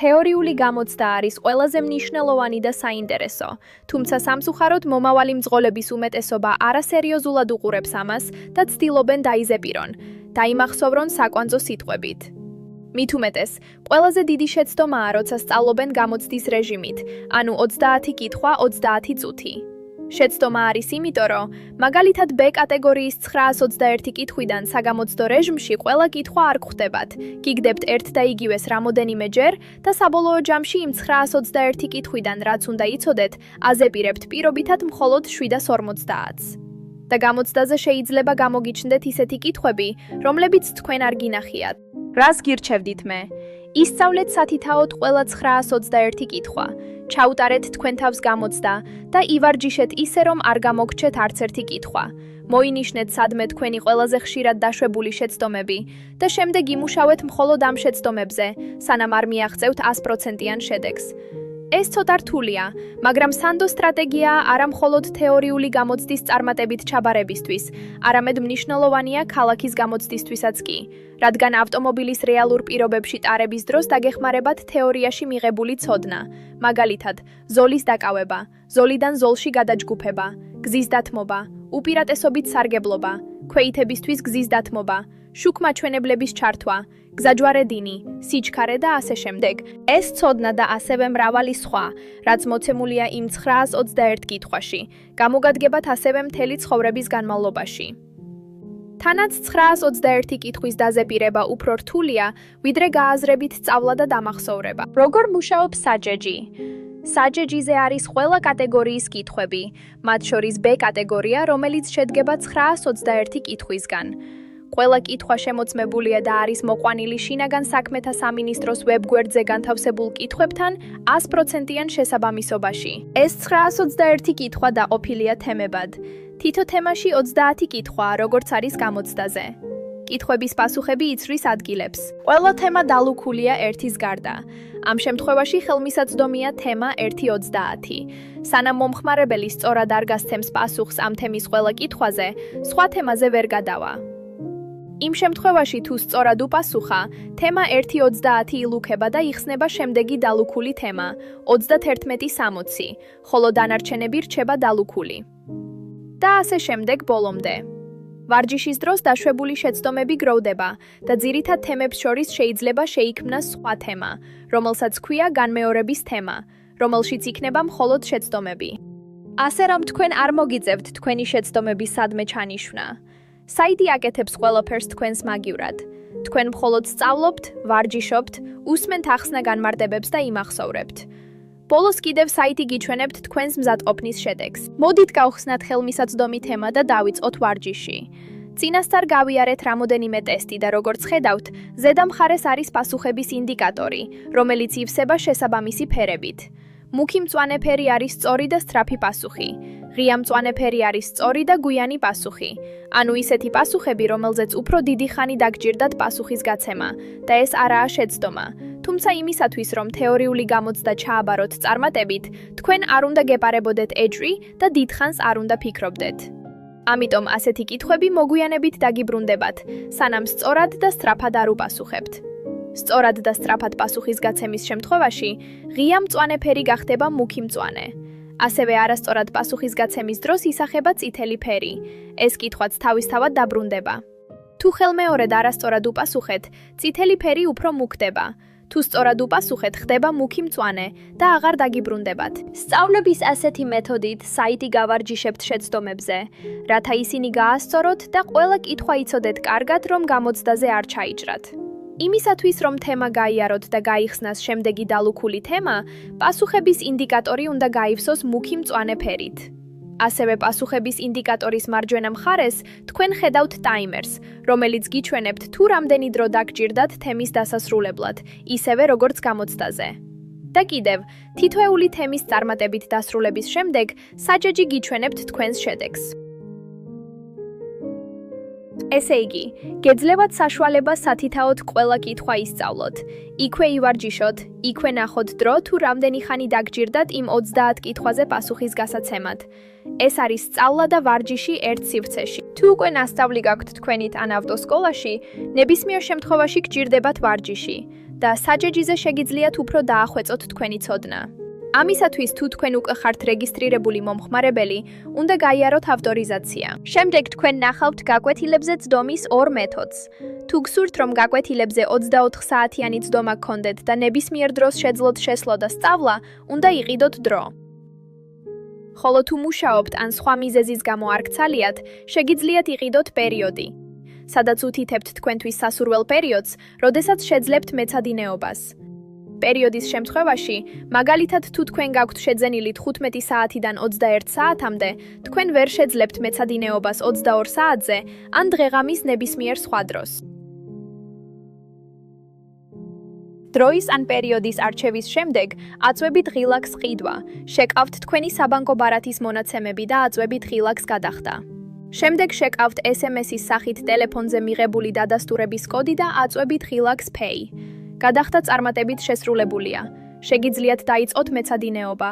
თეორიული გამოცდა არის ყველაზე მნიშვნელოვანი და საინტერესო, თუმცა სამწუხაროდ მომავალი მძღოლების უმეტესობა არასერიოზულად უყურებს ამას და ცდილობენ დაიზეპირონ, დაიმახსოვრონ საკვანძო სიტყვებით. მით უმეტეს, ყველაზე დიდი შეცდომაა, როცა სწავლობენ გამოცდის რეჟიმით, ანუ 30 კითხვა 30 წუთი. შეცდომა არის იმიტომ, რომ მაგალითად B კატეგორიის 921 კითხვიდან საგამოცდო რეჟიმში ყველა კითხვა არ გვხვდებათ, გიგდებთ ერთ და იგივეს რამოდენიმეჯერ და საბოლოო ჯამში იმ 921 კითხვიდან რაც უნდა იცოდეთ, აზეპირებთ პირობითად მხოლოდ 750-ს. და გამოცდაზე შეიძლება გამოგიჩნდეთ ისეთი კითხვები, რომლებიც თქვენ არ გინახიათ. რას გირჩევდით მე? ისწავლეთ სათითაოდ ყველა 921 კითხვა. ჩაუტარეთ თქვენ თავს გამოცდა და ივარჯიშეთ ისე, რომ არ გამოგჩეთ არც ერთი კითხვა. მოინიშნეთ სადმე თქვენი ყველაზე ხშირად დაშვებული შეცდომები და შემდეგ იმუშავეთ მხოლოდ ამ შეცდომებზე, სანამ არ მიაღწევთ 100%-იან შედეგს. ეს ცოტა რთულია, მაგრამ სანდო სტრატეგიაა არა მხოლოდ თეორიული გამოცდის წარმატებით ჩაბარებისთვის, არამედ მნიშვნელოვანია ქალაქის გამოცდისთვისაც კი, რადგან ავტომობილის რეალურ პირობებში ტარების დროს დაგეხმარებათ თეორიაში მიღებული ცოდნა, მაგალითად, ზოლის დაკავება, ზოლიდან ზოლში გადაჯგუფება, გზის დათმობა, უპირატესობით სარგებლობა, ქვეითებისთვის გზის დათმობა, შუქმაჩვენებლების ჩართვა, გზაჯვარედინი, სიჩქარე და ასე შემდეგ. ეს ცოდნა და ასევე მრავალი სხვა, რაც მოცემულია იმ 921 კითხვაში, გამოგადგებათ ასევე მთელი ცხოვრების განმავლობაში. თანაც 921 კითხვის დაზეპირება უფრო რთულია, ვიდრე გააზრებით სწავლა და დამახსოვრება. როგორ მუშაობს საჯეჯი? საჯეჯიზე არის ყველა კატეგორიის კითხვები, მათ შორის B კატეგორია, რომელიც შედგება 921 კითხვისგან. ყველა კითხვა შემოწმებულია და არის მოყვანილი შინაგან საქმეთა სამინისტროს ვებგვერდზე განთავსებულ კითხვებთან 100%-იან შესაბამისობაში. ეს 921 კითხვა დაყოფილია თემებად. თითო თემაში 30 კითხვაა, როგორც არის გამოცდაზე. კითხვების პასუხები იცვლის ადგილებს. ყველა თემა დალუქულია ერთის გარდა. ამ შემთხვევაში ხელმისაწვდომია თემა 1-30. სანამ მომხმარებელი სწორად არ გასცემს პასუხს ამ თემის ყველა კითხვაზე, სხვა თემაზე ვერ გადავა. იმ შემთხვევაში თუ სწორად უპასუხა, თემა 1-30 ილუქება და იხსნება შემდეგი დალუქული თემა 31-60, ხოლო დანარჩენები რჩება დალუქული. და ასე შემდეგ ბოლომდე. ვარჯიშის დროს დაშვებული შეცდომები გროვდება და ძირითად თემებს შორის შეიძლება შეიქმნას სხვა თემა, რომელსაც ქვია განმეორების თემა, რომელშიც იქნება მხოლოდ შეცდომები. ასე რომ თქვენ არ მოგიწევთ თქვენი შეცდომები სადმე ჩანიშნა. საიტი აკეთებს ყველაფერს თქვენს მაგივრად. თქვენ მხოლოდ სწავლობთ, ვარჯიშობთ, უსმენთ ახსნა განმარტებებს და იმახსოვრებთ. ბოლოს კიდევ საიტი გიჩვენებთ თქვენს მზადყოფნის შედეგს. მოდით გავხსნათ ხელმისაწვდომი თემა და დავიწყოთ ვარჯიში. წინასწარ გავიარეთ რამოდენიმე ტესტი და როგორც ხედავთ, ზედა მხარეს არის პასუხების ინდიკატორი, რომელიც ივსება შესაბამისი ფერებით. მუქი მწვანე ფერი არის სწორი და სწრაფი პასუხი. ღია მწვანე ფერი არის სწორი და გვიანი პასუხი. ანუ ისეთი პასუხები, რომელზეც უფრო დიდი ხანი დაგჭირდათ პასუხის გაცემა და ეს არაა შეცდომა. თუმცა იმისათვის, რომ თეორიული გამოცდა ჩააბაროთ წარმატებით, თქვენ არ უნდა გეპარებოდეთ ეჭვი და დიდხანს არ უნდა ფიქრობდეთ. ამიტომ ასეთი კითხვები მოგვიანებით დაგიბრუნდებათ, სანამ სწორად და სწრაფად არ უპასუხებთ. სწორად და სწრაფად პასუხის გაცემის შემთხვევაში, ღია მწვანე ფერი გახდება მუქი მწვანე. ასევე არასწორად პასუხის გაცემის დროს ისახება წითელი ფერი. ეს კითხვაც თავისთავად დაბრუნდება. თუ ხელმეორედ არასწორად უპასუხეთ, წითელი ფერი უფრო მუქდება. თუ სწორად უპასუხეთ, ხდება მუქი მწვანე და აღარ დაგიბრუნდებათ. სწავლების ასეთი მეთოდით საიტი გავარჯიშებთ შეცდომებზე, რათა ისინი გაასწოროთ და ყველა კითხვა იცოდეთ კარგად, რომ გამოცდაზე არ ჩაიჭრათ. იმისათვის, რომ თემა გაიაროთ და გაიხსნას შემდეგი დალუქული თემა, პასუხების ინდიკატორი უნდა გაივსოს მუქი მწვანე ფერით. ასევე პასუხების ინდიკატორის მარჯვენა მხარეს თქვენ ხედავთ ტაიმერს, რომელიც გიჩვენებთ თუ რამდენი დრო დაგჭირდათ თემის დასასრულებლად, ისევე როგორც გამოცდაზე. და კიდევ, თითოეული თემის წარმატებით დასრულების შემდეგ, საჯეჯი გიჩვენებთ თქვენს შედეგს. ესე იგი, გეძლევათ საშუალება სათითაოდ ყველა კითხვა ისწავლოთ. იქვე ივარჯიშოთ, იქვე ნახოთ დრო თუ რამდენი ხანი დაგჭირდათ იმ 30 კითხვაზე პასუხის გასაცემად. ეს არის სწავლა და ვარჯიში ერთ სივრცეში. თუ უკვე ნასწავლი გაქვთ თქვენით ან ავტოსკოლაში, ნებისმიერ შემთხვევაში გჭირდებათ ვარჯიში. და საჯეჯიზე შეგიძლიათ უფრო დაახვეწოთ თქვენი ცოდნა. ამისათვის თუ თქვენ უკვე ხართ რეგისტრირებული მომხმარებელი, უნდა გაიაროთ ავტორიზაცია. შემდეგ თქვენ ნახავთ გაკვეთილებზე წდომის ორ მეთოდს. თუ გსურთ, რომ გაკვეთილებზე 24 საათიანი წდომა გქონდეთ და ნებისმიერ დროს შეძლოთ შესვლა და სწავლა, უნდა იყიდოთ დრო. ხოლო თუ მუშაობთ ან სხვა მიზეზის გამო არ გცალიათ, შეგიძლიათ იყიდოთ პერიოდი, სადაც უთითებთ თქვენთვის სასურველ პერიოდს, როდესაც შეძლებთ მეცადინეობას. პერიოდის შემთხვევაში, მაგალითად თუ თქვენ გაქვთ შეძენილი 15 საათიდან 21 საათამდე, თქვენ ვერ შეძლებთ მეცადინეობას 22 საათზე ან დღეღამის ნებისმიერ სხვა დროს. დროის ან პერიოდის არჩევის შემდეგ აწვევით ღილაკს ყიდვა, შეკავთ თქვენი საბანკო ბარათის მონაცემები და აწვევით ღილაკს გადახდა. შემდეგ შეკავთ SMS-ის სახით ტელეფონზე მიღებული დადასტურების კოდი და აწვევით ღილაკს Pay. გადახდა წარმატებით შესრულებულია. შეგიძლიათ დაიწყოთ მეცადინეობა.